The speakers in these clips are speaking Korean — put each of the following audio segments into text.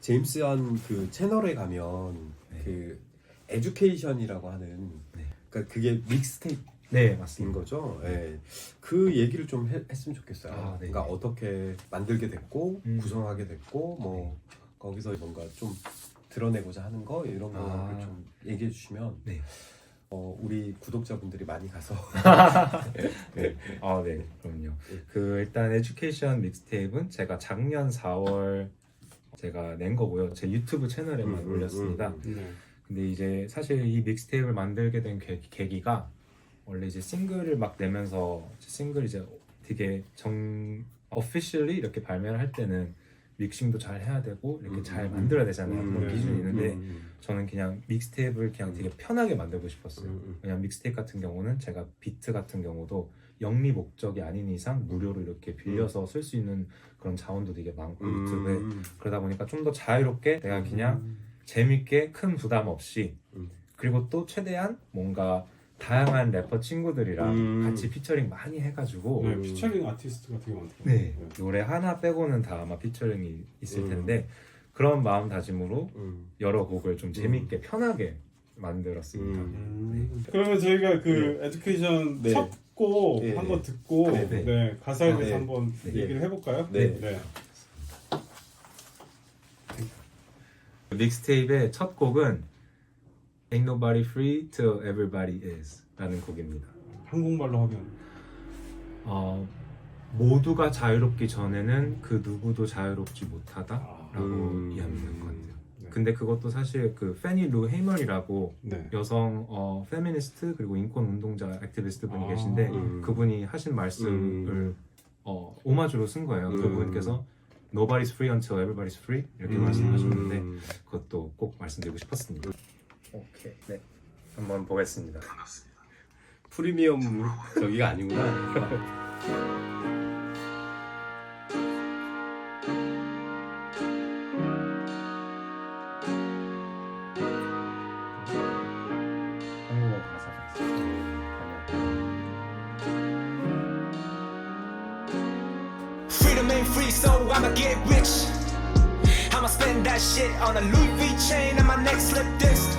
제임스 한 그 채널에 가면 네. 그 에듀케이션이라고 하는 네. 그러니까 그게 믹스테이프인 네, 맞습니다. 거죠. 네. 그 얘기를 좀 했으면 좋겠어요. 아, 네. 그러니까 어떻게 만들게 됐고 구성하게 됐고 뭐 네. 거기서 뭔가 좀 드러내고자 하는 거 이런 거를 아. 좀 얘기해 주시면 네. 우리 구독자분들이 많이 가서 네. 아, 네, 그럼요. 네. 그 일단 에듀케이션 믹스테이프는 제가 작년 4월 제가 낸 거고요. 제 유튜브 채널에만 올렸습니다. 네. 근데 이제 사실 이 믹스테이프를 만들게 된 계기가 원래 이제 싱글을 막 내면서 싱글 이제 되게 officially 이렇게 발매를 할 때는 믹싱도 잘 해야 되고 이렇게 잘 만들어야 되잖아요. 그런 기준이 있는데 저는 그냥 믹스테이프를 그냥 되게 편하게 만들고 싶었어요. 왜냐면 믹스테이프 같은 경우는 제가 비트 같은 경우도 영리 목적이 아닌 이상 무료로 이렇게 빌려서 쓸 수 있는 그런 자원도 되게 많고 유튜브에 그러다 보니까 좀 더 자유롭게 내가 그냥 재밌게 큰 부담 없이 그리고 또 최대한 뭔가 다양한 래퍼 친구들이랑 같이 피처링 많이 해가지고 네, 피처링 아티스트가 되게 많더라고요. 네, 노래 하나 빼고는 다 아마 피처링이 있을 텐데 그런 마음다짐으로 여러 곡을 좀 재밌게 편하게 만들었습니다. 그러면 저희가 그 에듀케이션 네. 첫 곡 네. 한번 듣고 네. 네, 가사에 아, 대해서 네. 한번 네. 얘기를 해볼까요? 네. 믹스테이프의 첫 곡은 Ain't Nobody Free Till Everybody Is 라는 곡입니다. 한국말로 하면 모두가 자유롭기 전에는 그 누구도 자유롭지 못하다라고 이해하면 될 것 같아요. 네. 근데 그것도 사실 그 페니 루 헤이먼이라고 네. 여성 페미니스트 그리고 인권 운동자 액티비스트 분이 아. 계신데 그분이 하신 말씀을 오마주로 쓴 거예요. 그분께서 Nobody's free until everybody's free 이렇게 말씀하셨는데 그것도 꼭 말씀드리고 싶었습니다. 오케이, 네, 한번 보겠습니다. 프리미엄 저기가 아니구나. 한국어 가사가 있어요. Freedom ain't free, so I'ma get rich. I'ma spend that shit on a Louis V chain and my neck slip disc.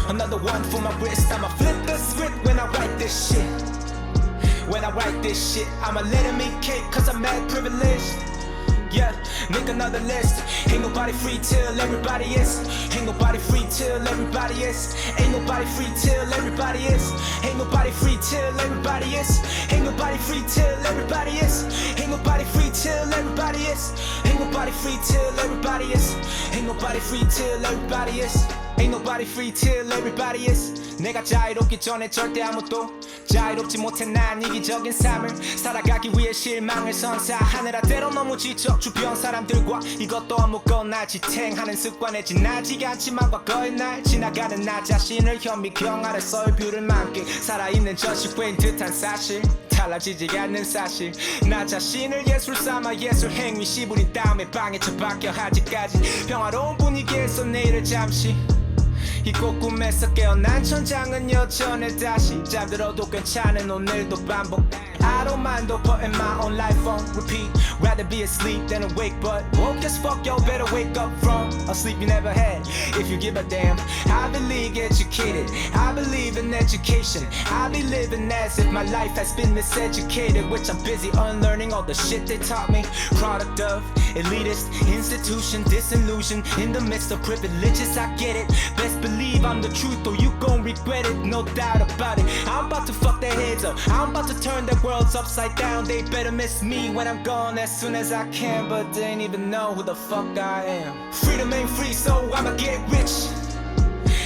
Another one for my wrist. I'ma flip the script when I write this shit. When I write this shit, I'ma let him eat cake cause I'm mad privileged. Yeah, make another list. Ain't nobody free till everybody is. Ain't nobody free till everybody is. Ain't nobody free till everybody is. Ain't nobody free till everybody is. Ain't nobody free till everybody is. Ain't nobody free till everybody is. Ain't nobody free till everybody is. Ain't nobody free till everybody is. Ain't nobody free till everybody is. 내가 자유롭기 전에 절대 아무도 자유롭지 못해. 난 이기적인 삶을 살아가기 위해 실망을 선사하느라 때로 너무 지쳐 주변 사람들과 이것도 아무거나 지탱하는 습관에 지나지가 않지만 과거의 날 지나가는 나 자신을 현미경 아래 썰뷰를 만끽 살아있는 저식회인 듯한 사실 달라지지 않는 사실 나 자신을 예술 삼아 예술 행위 시부린 다음에 방에 처박혀 아직까지 평화로운 분위기에서 내일을 잠시 잊고 꿈에서 깨어난 천장은 여전해 다시 잠들어도 괜찮은 오늘도 반복 I don't mind though putting my own life on repeat Rather be asleep than awake but woke as fuck yo better wake up from a sleep you never had if you give a damn I believe educated I believe in education I be living as if my life has been miseducated which I'm busy unlearning all the shit they taught me product of elitist institution disillusion in the midst of privileges I get it best believe I'm the truth or you gon' regret it no doubt about it I'm about to fuck their heads up I'm about to turn their worlds upside down they better miss me when I'm gone as soon as I can but they ain't even know who the fuck I am freedom ain't free so I'ma get rich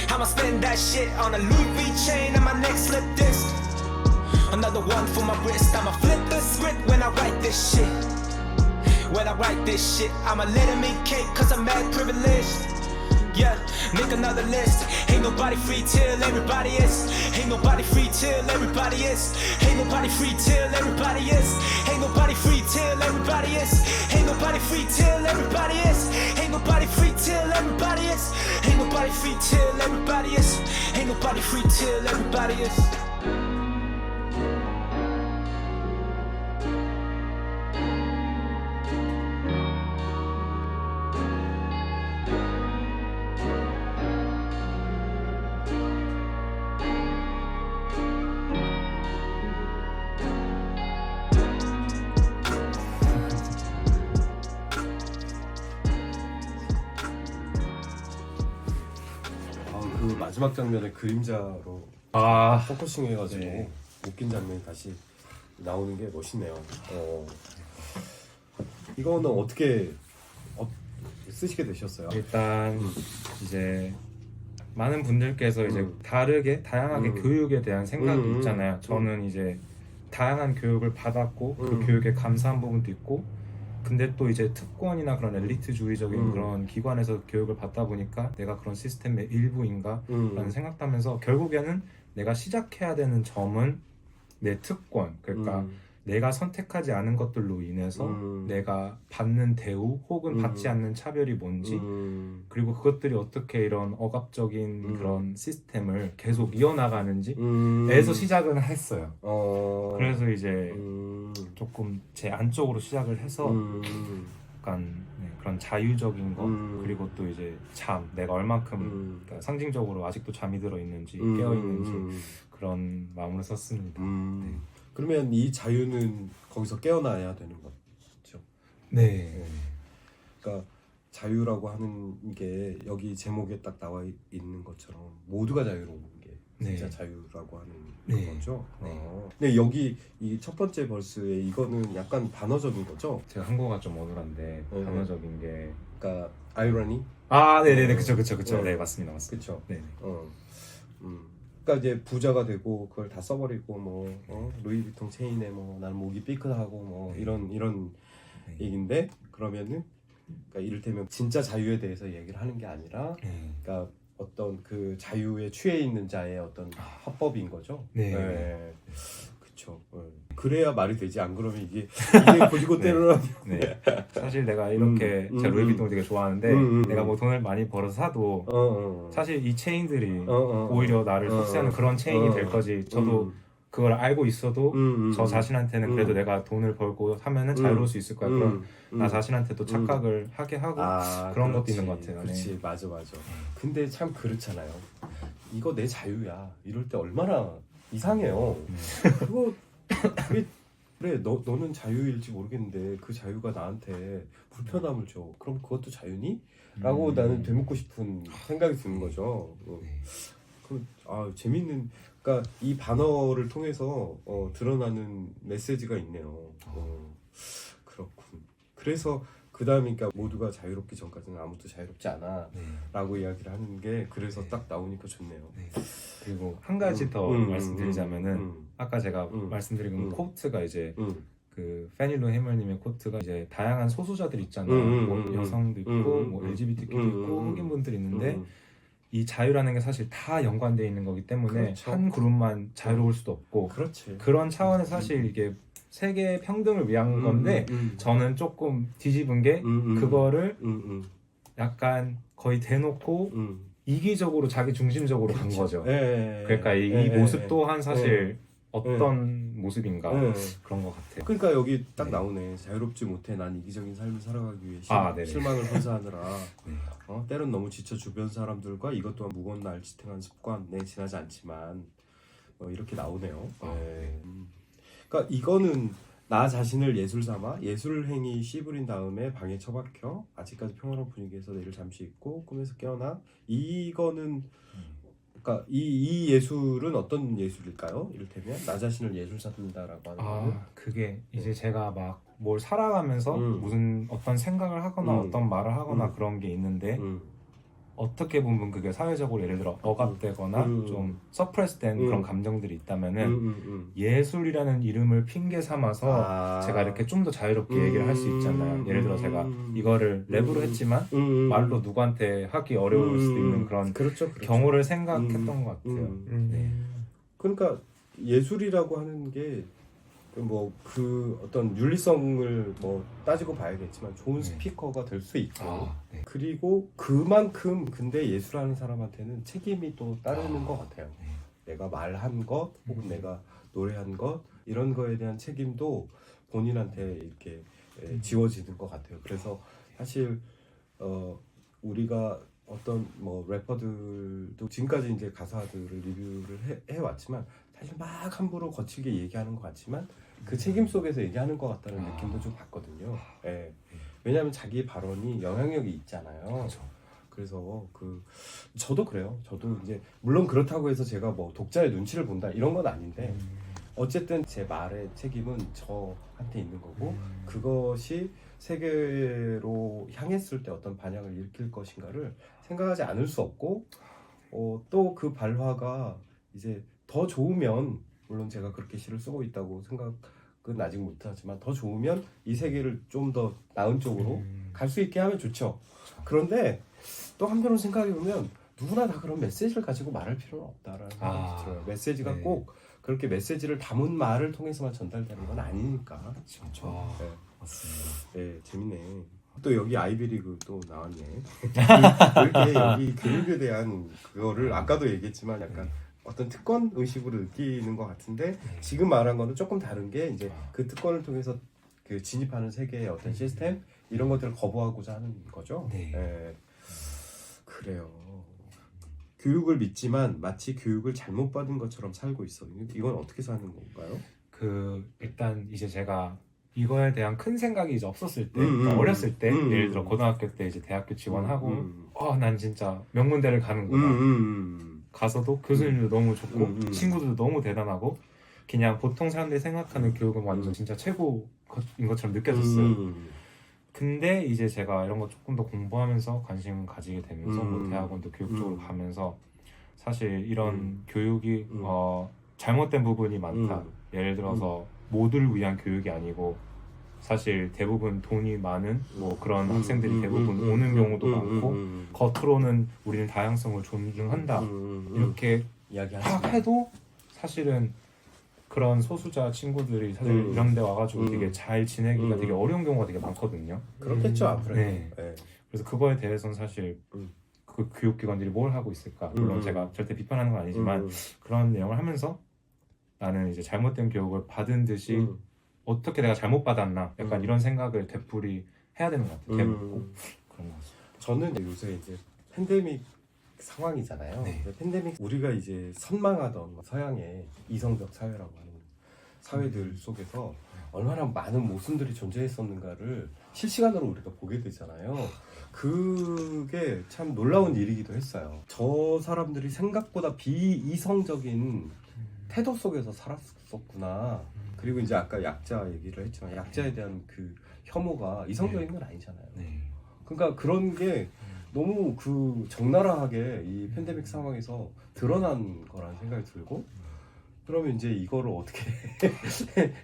I'ma spend that shit on a Louis V chain and my neck slip disc another one for my wrist I'ma flip the script when I write this shit when I write this shit I'ma let him eat cake cause I'm mad privileged yeah, make another list. Ain't nobody free till everybody is. Ain't nobody free till everybody is. Ain't nobody free till everybody is. Ain't nobody free till everybody is. Ain't nobody free till everybody is. Ain't nobody free till everybody is. Ain't nobody free till everybody is. Ain't nobody free till everybody is. 마지막 장면에 그림자로 포커싱 해가지고 네. 웃긴 장면이 다시 나오는 게 멋있네요. 이거는 어떻게 쓰시게 되셨어요? 일단 이제 많은 분들께서 이제 다양하게 교육에 대한 생각이 있잖아요. 저는 이제 다양한 교육을 받았고 그 교육에 감사한 부분도 있고, 근데 또 이제 특권이나 그런 엘리트주의적인 그런 기관에서 교육을 받다 보니까 내가 그런 시스템의 일부인가 라는 생각도 하면서 결국에는 내가 시작해야 되는 점은 내 특권, 그러니까 내가 선택하지 않은 것들로 인해서 내가 받는 대우 혹은 받지 않는 차별이 뭔지, 그리고 그것들이 어떻게 이런 억압적인 그런 시스템을 계속 이어나가는지 에서 시작은 했어요. 그래서 이제 조금 제 안쪽으로 시작을 해서 약간 그런 자유적인 거, 그리고 또 이제 잠, 내가 얼만큼 그러니까 상징적으로 아직도 잠이 들어 있는지 깨어 있는지 그런 마음으로 썼습니다. 네. 그러면 이 자유는 거기서 깨어나야 되는 거죠. 네. 그러니까 자유라고 하는 게 여기 제목에 딱 나와 있는 것처럼 모두가 자유로운 게 진짜 자유라고 하는 거죠. 근데 여기 이 첫 번째 버스에 이거는 약간 반어적인 거죠. 제가 한국어가 좀 어눌한데 반어적인 게 그러니까 아이러니. 네네네 그쵸. 네 맞습니다. 그쵸. 네. 그러니까 이제 부자가 되고 그걸 다 써버리고 루이비통 체인에 나는 목이 삐끗하고 이런 얘기인데, 그러면은 그러니까 이를테면 진짜 자유에 대해서 얘기를 하는 게 아니라 그러니까 어떤 그 자유에 취해 있는 자의 어떤 화법인 거죠. 네. 그렇죠. 그래야 말이 되지. 안 그러면 이게 고지고대로 네. 사실 내가 이렇게 제가 루이비통 되게 좋아하는데 내가 뭐 돈을 많이 벌어서 사도 사실 이 체인들이 오히려 나를 속세하는 그런 체인이 될 거지. 저도 그걸 알고 있어도 저 자신한테는 그래도 내가 돈을 벌고 하면은 자유로울 수 있을 거야. 그런 나 자신한테도 착각을 하게 하고 그런 것도 있는 것 같아요. 그렇지, 맞아. 근데 참 그렇잖아요. 이거 내 자유야. 이럴 때 얼마나 이상해요. 그거 그래 너는 자유일지 모르겠는데 그 자유가 나한테 불편함을 줘. 그럼 그것도 자유니? 라고 나는 되묻고 싶은 생각이 드는 거죠. 그럼 재밌는, 그러니까 이 반어를 통해서 드러나는 메시지가 있네요. 그렇군. 그래서 그 다음이니까 모두가 자유롭기 전까지는 아무도 자유롭지 않아 라고 이야기를 하는 게 그래서 딱 나오니까 좋네요. 그리고 한 가지 더 말씀드리자면은 아까 제가 말씀드린 코트가 이제 그 페닐로 헤멀님의 코트가 이제 다양한 소수자들 있잖아요. 뭐 여성도 있고 뭐 LGBTQ도 있고 흑인분들이 있는데 이 자유라는 게 사실 다 연관되어 있는 거기 때문에 그렇죠. 한 그룹만 자유로울 수도 없고 그렇지. 그런 차원에서 사실 이게 세계 평등을 위한 건데 저는 조금 뒤집은 게 그거를 약간 거의 대놓고 이기적으로 자기 중심적으로 간 거죠. 그러니까 이 모습 또한 사실 어떤 모습인가 그런 것 같아요. 그러니까 여기 딱 나오네. 자유롭지 못해 난 이기적인 삶을 살아가기 위해 실망을 선사하느라 때론 너무 지쳐 주변 사람들과 이것 또한 무거운 날 지탱한 습관 내 지나지 않지만 이렇게 나오네요. 그러니까 이거는 나 자신을 예술 삼아 예술 행위 씨부린 다음에 방에 처박혀 아직까지 평화로운 분위기에서 내일 잠시 있고 꿈에서 깨어나. 이거는 그러니까 이 예술은 어떤 예술일까요? 이를테면 나 자신을 예술 삼는다라고 하는 거는 그게 이제 제가 막 뭘 살아가면서 무슨 어떤 생각을 하거나 어떤 말을 하거나 그런 게 있는데 어떻게 보면 그게 사회적으로 예를 들어 억압되거나 좀 서프레스된 그런 감정들이 있다면은 예술이라는 이름을 핑계 삼아서 제가 이렇게 좀 더 자유롭게 얘기를 할 수 있잖아요. 예를 들어 제가 이거를 랩으로 했지만 말로 누구한테 하기 어려울 수도 있는 그런 그렇죠. 경우를 생각했던 것 같아요. 그러니까 예술이라고 하는 게 뭐 그 어떤 윤리성을 뭐 따지고 봐야겠지만 좋은 스피커가 될 수 있고 그리고 그만큼 근데 예술하는 사람한테는 책임이 또 따르는 것 같아요. 내가 말한 것 혹은 내가 노래한 것 이런 거에 대한 책임도 본인한테 이렇게 지워지는 것 같아요. 그래서 사실 우리가 어떤 뭐 래퍼들도 지금까지 이제 가사들을 리뷰를 해왔지만 사실 막 함부로 거칠게 얘기하는 것 같지만 그 책임 속에서 얘기하는 것 같다는 느낌도 좀 받거든요. 왜냐하면 자기 발언이 영향력이 있잖아요. 그래서 저도 그래요. 저도 이제 물론 그렇다고 해서 제가 뭐 독자의 눈치를 본다 이런 건 아닌데 어쨌든 제 말의 책임은 저한테 있는 거고 그것이 세계로 향했을 때 어떤 반향을 일으킬 것인가를 생각하지 않을 수 없고 또 그 발화가 이제 더 좋으면 물론 제가 그렇게 시를 쓰고 있다고 생각은 아직 못하지만 더 좋으면 이 세계를 좀 더 나은 쪽으로 갈 수 있게 하면 좋죠. 그런데 또 한편으로 생각해보면 누구나 다 그런 메시지를 가지고 말할 필요는 없다라는 생각이 들어요. 메시지가 네. 꼭 그렇게 메시지를 담은 말을 통해서만 전달되는 건 아니니까. 그렇죠. 네. 맞습니다. 네, 재밌네. 또 여기 아이비리그 또 나왔네. 이렇게 여기 교육에 대한 그거를 아까도 얘기했지만 약간 어떤 특권 의식으로 느끼는 것 같은데 지금 말한 거는 조금 다른 게 이제 그 특권을 통해서 그 진입하는 세계의 어떤 시스템 이런 것들을 거부하고자 하는 거죠. 네. 네. 그래요. 교육을 믿지만 마치 교육을 잘못 받은 것처럼 살고 있어. 이건 어떻게 사는 건가요? 일단 이제 제가 이거에 대한 큰 생각이 이제 없었을 때, 그러니까 어렸을 때, 예를 들어 고등학교 때 이제 대학교 지원하고, 난 진짜 명문대를 가는구나. 가서도 교수님도 너무 좋고, 친구들도 너무 대단하고, 그냥 보통 사람들이 생각하는 교육은 완전 진짜 최고인 것처럼 느껴졌어요. 근데 이제 제가 이런 거 조금 더 공부하면서 관심을 가지게 되면서 뭐 대학원도 교육 쪽으로 가면서 사실 이런 교육이 잘못된 부분이 많다. 예를 들어서 모두를 위한 교육이 아니고 사실 대부분 돈이 많은 뭐 그런 학생들이 대부분 오는 경우도 많고 겉으로는 우리는 다양성을 존중한다 이렇게 막 해도 사실은 그런 소수자 친구들이 사실 이런 데 와가지고 되게 잘 지내기가 되게 어려운 경우가 되게 많거든요. 그렇겠죠 앞으로. 네. 그래서 그거에 대해서는 사실 그 교육기관들이 뭘 하고 있을까 물론 제가 절대 비판하는 건 아니지만 그런 내용을 하면서 나는 이제 잘못된 교육을 받은 듯이 어떻게 내가 잘못 받았나 약간 이런 생각을 되풀이 해야 되는 것 같아요. 꼭 그런 것 같습니다. 저는 요새 이제 팬데믹 상황이잖아요. 네. 팬데믹 우리가 이제 선망하던 서양의 이성적 사회라고 하는 사회들 속에서 얼마나 많은 모순들이 존재했었는가를 실시간으로 우리가 보게 되잖아요. 그게 참 놀라운 일이기도 했어요. 저 사람들이 생각보다 비이성적인 태도 속에서 살았었구나. 그리고 이제 아까 약자 얘기를 했지만 약자에 대한 그 혐오가 이성적인 건 아니잖아요. 그러니까 그런 게 너무 적나라하게 이 팬데믹 상황에서 드러난 거라는 생각이 들고 그러면 이제 이거를 어떻게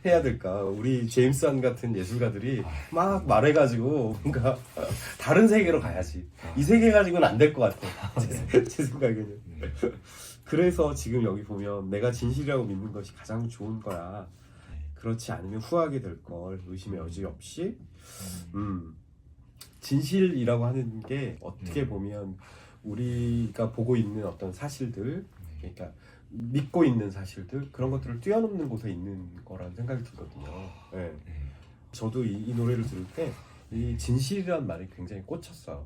해야 될까? 우리 제임스 한 같은 예술가들이 막 말해가지고 뭔가 다른 세계로 가야지. 이 세계 가지고는 안 될 것 같아. 제 생각에는. 그래서 지금 여기 보면 내가 진실이라고 믿는 것이 가장 좋은 거야. 그렇지 않으면 후회하게 될 걸 의심의 여지 없이. 진실이라고 하는 게 어떻게 보면 우리가 보고 있는 어떤 사실들, 그러니까 믿고 있는 사실들 그런 것들을 뛰어넘는 곳에 있는 거라는 생각이 들거든요. 네. 저도 이 노래를 들을 때 이 진실이라는 말이 굉장히 꽂혔어요.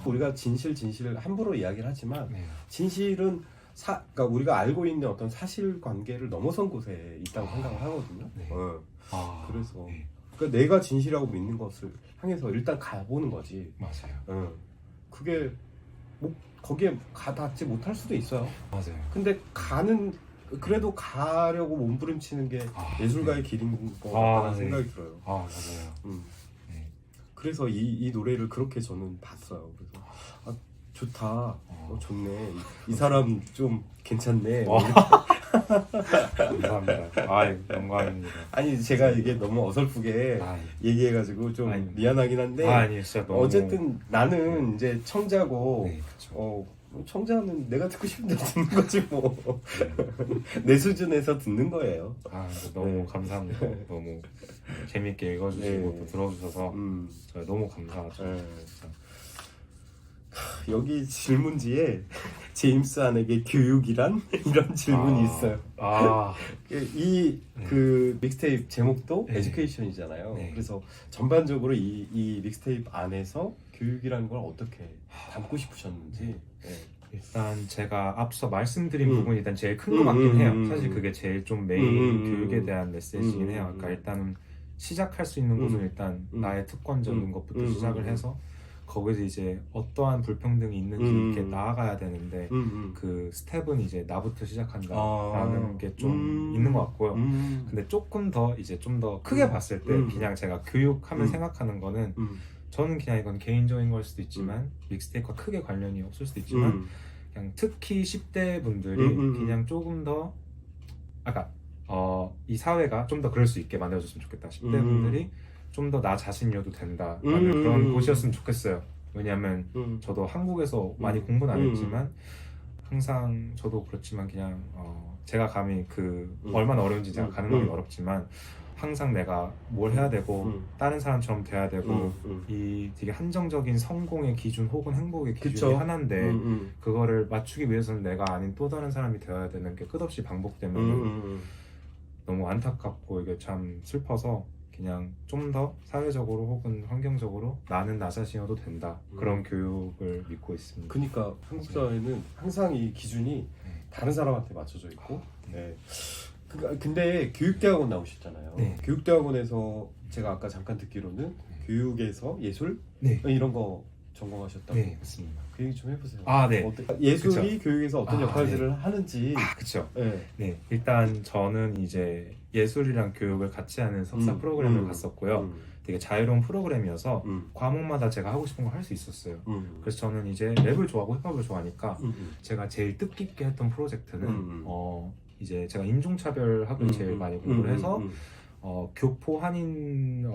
우리가 진실을 함부로 이야기를 하지만 진실은 그러니까 우리가 알고 있는 어떤 사실관계를 넘어선 곳에 있다고 생각을 하거든요. 그래서 그러니까 내가 진실이라고 믿는 것을 향해서 일단 가보는 거지. 맞아요. 그게 뭐 거기에 닿지 못할 수도 있어요. 맞아요. 근데 그래도 가려고 몸부림치는 게 예술가의 길인 것 같다는 생각이 들어요. 맞아요. 그래서 이 노래를 그렇게 저는 봤어요. 그래서 좋다. 좋네. 이 사람 좀 괜찮네. 감사합니다. 영광입니다. 아니 제가 이게 너무 어설프게 얘기해가지고 좀 미안하긴 한데 아니 진짜 너무 어쨌든 나는 이제 청자고 청자는 내가 듣고 싶은 대로 듣는 거지 뭐. 내 수준에서 듣는 거예요. 너무 감사합니다. 너무 재밌게 읽어주시고 또 들어주셔서 저희 너무 감사하죠. 진짜. 여기 질문지에 제임스 한에게 교육이란? 이런 질문이 있어요. 그 믹스테이프 제목도 에듀케이션이잖아요. 그래서 전반적으로 이 믹스테이프 안에서 교육이라는 걸 어떻게 담고 싶으셨는지. 일단 제가 앞서 말씀드린 부분이 일단 제일 큰 것 같긴 해요. 사실 그게 제일 좀 메인 교육에 대한 메시지긴 해요. 그러니까 일단은 시작할 수 있는 곳은 일단 나의 특권적인 것부터 시작을 해서 거기서 이제 어떠한 불평등이 있는지 이렇게 나아가야 되는데 그 스텝은 이제 나부터 시작한다라는 게 좀 있는 것 같고요. 근데 조금 더 이제 좀 더 크게 봤을 때 그냥 제가 교육하면 생각하는 거는 저는 그냥 이건 개인적인 걸 수도 있지만 믹스테이프와 크게 관련이 없을 수도 있지만 그냥 특히 10대 분들이 그냥 조금 더 아까 이 사회가 좀 더 그럴 수 있게 만들어줬으면 좋겠다. 10대 분들이 좀 더 나 자신이어도 된다라는 그런 곳이었으면 좋겠어요. 왜냐하면 저도 한국에서 많이 공부는 안 했지만 항상 저도 그렇지만 그냥 제가 감히 얼마나 어려운지 제가 가늠하기 어렵지만 항상 내가 뭘 해야 되고 다른 사람처럼 돼야 되고 이 되게 한정적인 성공의 기준 혹은 행복의 기준이 그쵸? 하나인데 그거를 맞추기 위해서는 내가 아닌 또 다른 사람이 되어야 되는 게 끝없이 반복되면 너무 안타깝고 이게 참 슬퍼서 그냥 좀 더 사회적으로 혹은 환경적으로 나는 나 자신이어도 된다 그런 교육을 믿고 있습니다. 그러니까 한국 사회는 항상 이 기준이 다른 사람한테 맞춰져 있고 네. 근데 교육대학원 나오셨잖아요. 네. 교육대학원에서 제가 아까 잠깐 듣기로는 교육에서 예술 네. 이런 거 전공하셨다고. 네, 맞습니다. 그 얘기 좀 해보세요. 네. 예술이 교육에서 어떤 아, 역할들을 하는지. 그렇죠. 네. 네, 일단 저는 이제 예술이랑 교육을 같이 하는 석사 프로그램을 갔었고요. 되게 자유로운 프로그램이어서 과목마다 제가 하고 싶은 거 할 수 있었어요. 그래서 저는 이제 랩을 좋아하고 힙합을 좋아하니까 제가 제일 뜻깊게 했던 프로젝트는 이제 제가 인종차별학을 제일 많이 공부를 해서 교포 한인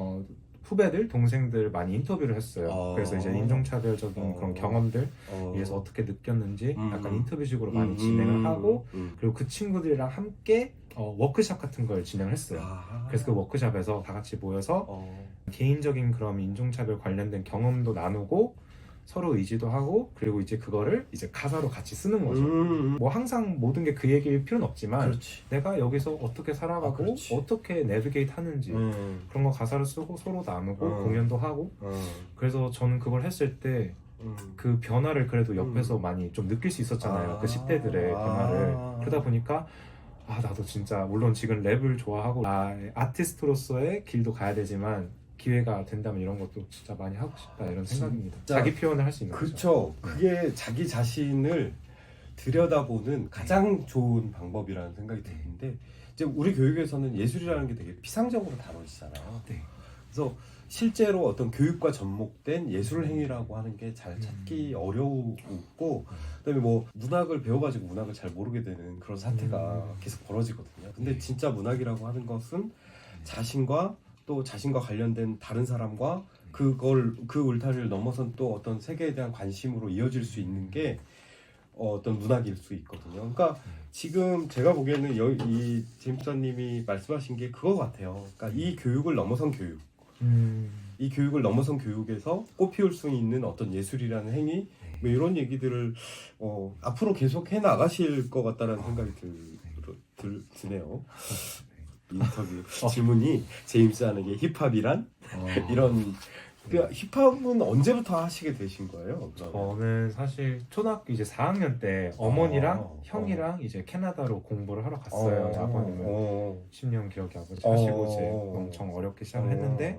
후배들, 동생들 많이 인터뷰를 했어요. 그래서 이제 인종차별적인 그런 경험들 위해서 어떻게 느꼈는지 약간 인터뷰식으로 많이 진행을 하고 그리고 그 친구들이랑 함께 워크숍 같은 걸 진행을 했어요. 그래서 그 워크숍에서 다 같이 모여서 개인적인 그런 인종차별 관련된 경험도 나누고 서로 의지도 하고 그리고 이제 그거를 이제 가사로 같이 쓰는 거죠. 뭐 항상 모든 게 그 얘기일 필요는 없지만 그렇지. 내가 여기서 어떻게 살아가고 어떻게 내비게이트 하는지 그런 거 가사를 쓰고 서로 나누고 공연도 하고 그래서 저는 그걸 했을 때 그 변화를 그래도 옆에서 많이 좀 느낄 수 있었잖아요. 그 10대들의 변화를. 그러다 보니까 나도 진짜 물론 지금 랩을 좋아하고 아티스트로서의 길도 가야 되지만 기회가 된다면 이런 것도 진짜 많이 하고 싶다 이런 생각입니다. 자기 표현을 할 수 있는 거죠. 그게 자기 자신을 들여다보는 가장 좋은 방법이라는 생각이 드는데 이제 우리 교육에서는 예술이라는 게 되게 피상적으로 다뤄지잖아요. 네. 그래서 실제로 어떤 교육과 접목된 예술 행위라고 하는 게 잘 찾기 어려웠고 그다음에 뭐 문학을 배워가지고 문학을 잘 모르게 되는 그런 사태가 계속 벌어지거든요. 근데 진짜 문학이라고 하는 것은 자신과 또 자신과 관련된 다른 사람과 그 울타리를 넘어선 또 어떤 세계에 대한 관심으로 이어질 수 있는 게 어떤 문학일 수 있거든요. 그러니까 지금 제가 보기에는 이 제임스님이 말씀하신 게 그거 같아요. 그러니까 이 교육을 넘어선 교육, 이 교육을 넘어선 교육에서 꽃피울 수 있는 어떤 예술이라는 행위, 뭐 이런 얘기들을 앞으로 계속 해 나가실 것 같다라는 생각이 드네요. 인터뷰 질문이 제임스한에게 힙합이란 이런 힙합은 언제부터 하시게 되신 거예요? 저는 사실 초등학교 이제 4학년 때 어머니랑 형이랑 이제 캐나다로 공부를 하러 갔어요. 아버님은 10년 기억이 아버지 하시고 이제 엄청 어렵게 시작을 했는데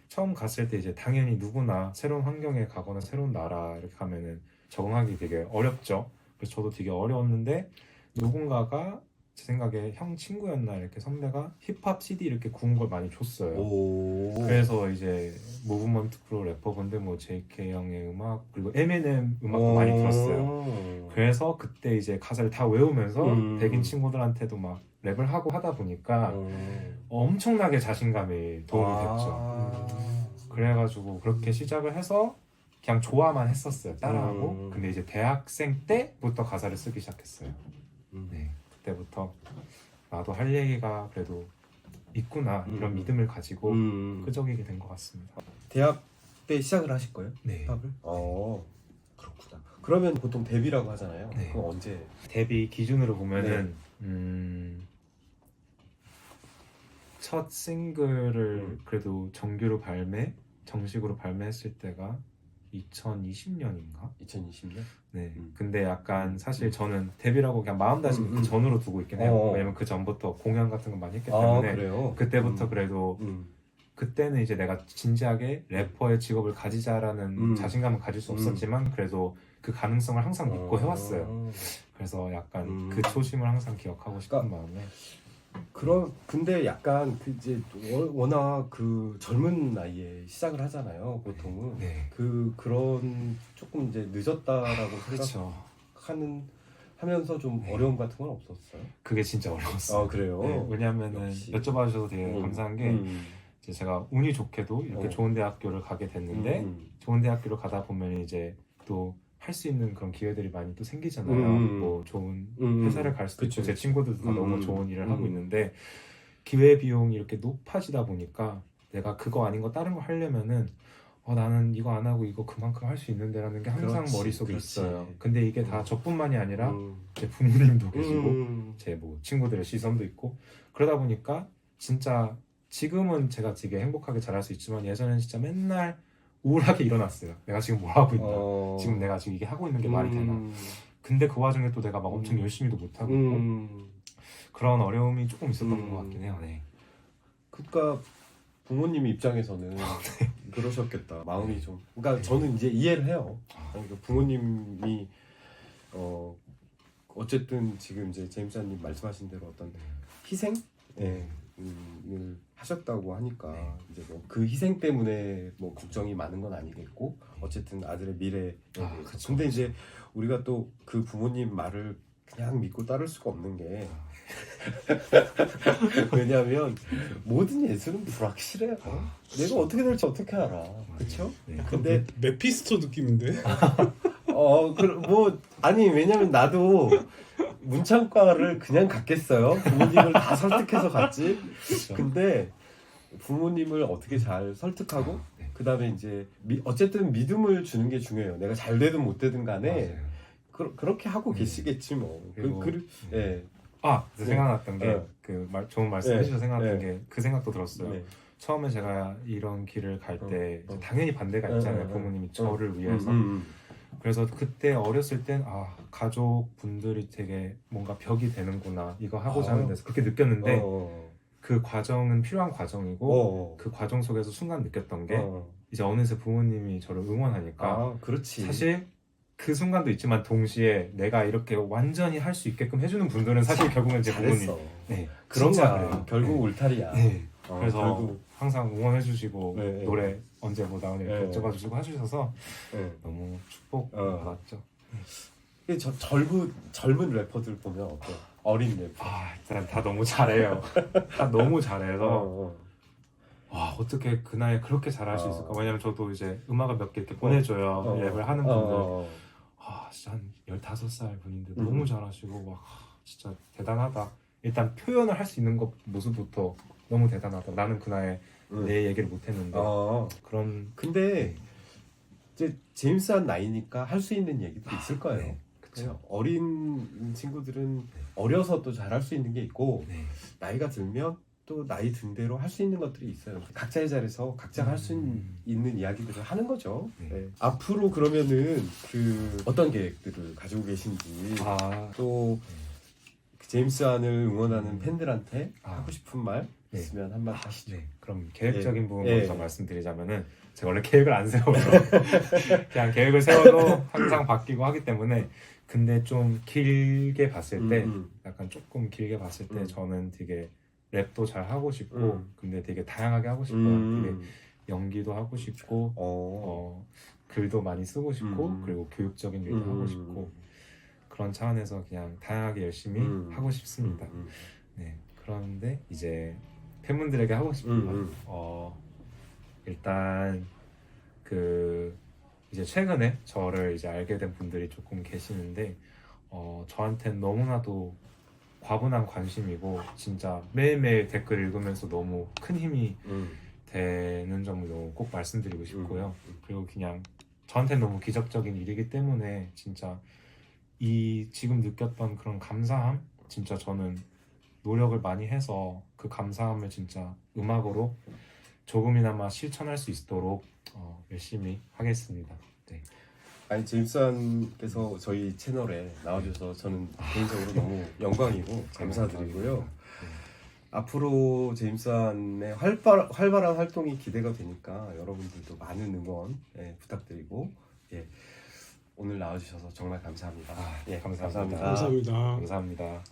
처음 갔을 때 이제 당연히 누구나 새로운 환경에 가거나 새로운 나라 이렇게 가면은 적응하기 되게 어렵죠. 그래서 저도 되게 어려웠는데 누군가가 제 생각에 형 친구였나 이렇게 선배가 힙합 CD 이렇게 구운 걸 많이 줬어요. 그래서 이제 무브먼트 프로 래퍼분들 뭐 JK 형의 음악 그리고 M&M 음악도 많이 들었어요. 그래서 그때 이제 가사를 다 외우면서 백인 친구들한테도 막 랩을 하고 하다 보니까 엄청나게 자신감에 도움이 됐죠. 그래가지고 그렇게 시작을 해서 그냥 좋아만 했었어요. 따라하고. 근데 이제 대학생 때부터 가사를 쓰기 시작했어요. 네. 그때부터 나도 할 얘기가 그래도 있구나 이런 믿음을 가지고 끄적이게 된 것 같습니다. 대학 때 시작을 하실 거예요? 네. 힙합을? 그렇구나. 그러면 보통 데뷔라고 하잖아요. 네. 그럼 언제? 데뷔 기준으로 보면은 첫 싱글을 그래도 정식으로 발매했을 때가 2020년인가? 2020년? 네. 근데 약간 사실 저는 데뷔라고 그냥 마음다짐 그 전으로 두고 있긴 해요. 왜냐면 그 전부터 공연 같은 거 많이 했기 때문에 그래요? 그때부터 그래도 그때는 이제 내가 진지하게 래퍼의 직업을 가지자라는 자신감을 가질 수 없었지만 그래도 그 가능성을 항상 믿고 해왔어요. 그래서 약간 그 초심을 항상 기억하고 싶은 마음에. 근데 약간 그 이제 워낙 그 젊은 나이에 시작을 하잖아요. 보통은 네. 그런 조금 이제 늦었다라고 그렇죠. 하면서 좀 네. 어려움 같은 건 없었어요? 그게 진짜 어려웠어요. 그래요? 네, 왜냐하면은 역시. 여쭤봐 주셔서 되게 감사한 게 이제 제가 운이 좋게도 이렇게 좋은 대학교를 가게 됐는데 좋은 대학교를 가다 보면 이제 또 할 수 있는 그런 기회들이 많이 또 생기잖아요. 뭐 좋은 회사를 갈 수도 있고 제 친구들도 다 너무 좋은 일을 하고 있는데 기회 비용이 이렇게 높아지다 보니까 내가 그거 아닌 거 다른 거 하려면은 나는 이거 안 하고 이거 그만큼 할 수 있는데라는 게 항상 그렇지, 머릿속에 그렇지. 있어요. 근데 이게 다 저뿐만이 아니라 제 부모님도 계시고 제 뭐 친구들의 시선도 있고 그러다 보니까 진짜 지금은 제가 되게 행복하게 잘할 수 있지만 예전에는 진짜 맨날 우울하게 일어났어요. 내가 지금 뭘 하고 있나? 지금 내가 지금 이게 하고 있는 게 말이 되나? 근데 그 와중에 또 내가 막 엄청 열심히도 못 하고 있고 그런 어려움이 조금 있었던 것 같긴 해요. 네. 그러니까 부모님 입장에서는 그러셨겠다. 마음이 좀. 그러니까 저는 이제 이해를 해요. 그러니까 부모님이 어쨌든 지금 이제 제임스님 말씀하신 대로 어떤 희생, 을 하셨다고 하니까 이제 뭐 그 희생 때문에 뭐 걱정이 많은 건 아니겠고 어쨌든 아들의 미래에 대해서. 근데 이제 우리가 또 그 부모님 말을 그냥 믿고 따를 수가 없는 게 왜냐하면 모든 예술은 불확실해요. 내가 어떻게 될지 어떻게 알아, 그렇죠? 근데 메피스토 느낌인데? 아니 왜냐면 나도 문창과를 그냥 갔겠어요. 부모님을 다 설득해서 갔지. 근데 부모님을 어떻게 잘 설득하고 그다음에 이제 어쨌든 믿음을 주는 게 중요해요. 내가 잘 되든 못 되든 간에 그렇게 하고 계시겠지 뭐. 생각났던 게 그 좋은 말씀 해주셔서 생각났던 게 그 생각도 들었어요. 네. 처음에 제가 이런 길을 갈 때 당연히 반대가 있잖아요. 부모님이 저를 위해서. 그래서 그때 어렸을 땐 가족분들이 되게 뭔가 벽이 되는구나 이거 하고자 하는 데서 그렇게 느꼈는데 그 과정은 필요한 과정이고 그 과정 속에서 순간 느꼈던 게 이제 어느새 부모님이 저를 응원하니까 그렇지. 사실 그 순간도 있지만 동시에 내가 이렇게 완전히 할 수 있게끔 해주는 분들은 사실 결국은 제 부모님. 잘했어. 네, 그런 진짜 거야. 그래요. 결국 울타리야. 네. 그래서 결국 항상 응원해주시고 네, 네. 노래 언제 뭐 나오냐 이렇게 네. 여쭤봐주시고 해주셔서 네. 너무 축복 받았죠. 젊은 래퍼들 보면 어때? 어린 래퍼. 일단 다 너무 잘해요. 다 너무 잘해서 어떻게 그 나이에 그렇게 잘할 수 있을까? 왜냐면 저도 이제 음악을 몇 개 이렇게 보내줘요. 랩을 하는 분들. 진짜 한 15살 분인데 너무 잘하시고 막 진짜 대단하다. 일단 표현을 할 수 있는 것 모습부터 너무 대단하다. 나는 그 나이에 내 얘기를 못했는데 그런. 근데 이제 제임스한 나이니까 할 수 있는 얘기도 있을 거예요. 네, 그렇죠. 어린 친구들은 어려서 또 잘할 수 있는 게 있고 나이가 들면 또 나이 든 대로 할 수 있는 것들이 있어요. 각자의 자리에서 각자가 할 수 있는 이야기들을 하는 거죠. 네. 앞으로 그러면은 그 어떤 계획들을 가지고 계신지 또 제임스안을 응원하는 팬들한테 하고 싶은 말 있으면 한마디 하시죠. 그럼 계획적인 부분부터 말씀드리자면은 제가 원래 계획을 안 세워요. 그냥 계획을 세워도 항상 바뀌고 하기 때문에 근데 좀 길게 봤을 때 약간 조금 길게 봤을 때 저는 되게 랩도 잘 하고 싶고 근데 되게 다양하게 하고 싶어요. 되게 연기도 하고 싶고 글도 많이 쓰고 싶고 그리고 교육적인 일도 하고 싶고 그런 차원에서 그냥 다양하게 열심히 하고 싶습니다. 네, 그런데 이제 팬분들에게 하고 싶은 건 일단 그 이제 최근에 저를 이제 알게 된 분들이 조금 계시는데 저한테는 너무나도 과분한 관심이고 진짜 매일매일 댓글 읽으면서 너무 큰 힘이 되는 점을 너무 꼭 말씀드리고 싶고요. 그리고 그냥 저한테는 너무 기적적인 일이기 때문에 진짜 이 지금 느꼈던 그런 감사함 진짜 저는 노력을 많이 해서 그 감사함을 진짜 음악으로 조금이나마 실천할 수 있도록 열심히 하겠습니다. 네. 아니 제임스안께서 저희 채널에 나와주셔서 저는 개인적으로 너무 영광이고 감사드리고요. 앞으로 제임스한의 활발한 활동이 기대가 되니까 여러분들도 많은 응원 부탁드리고 오늘 나와주셔서 정말 감사합니다. 감사합니다. 감사합니다. 감사합니다.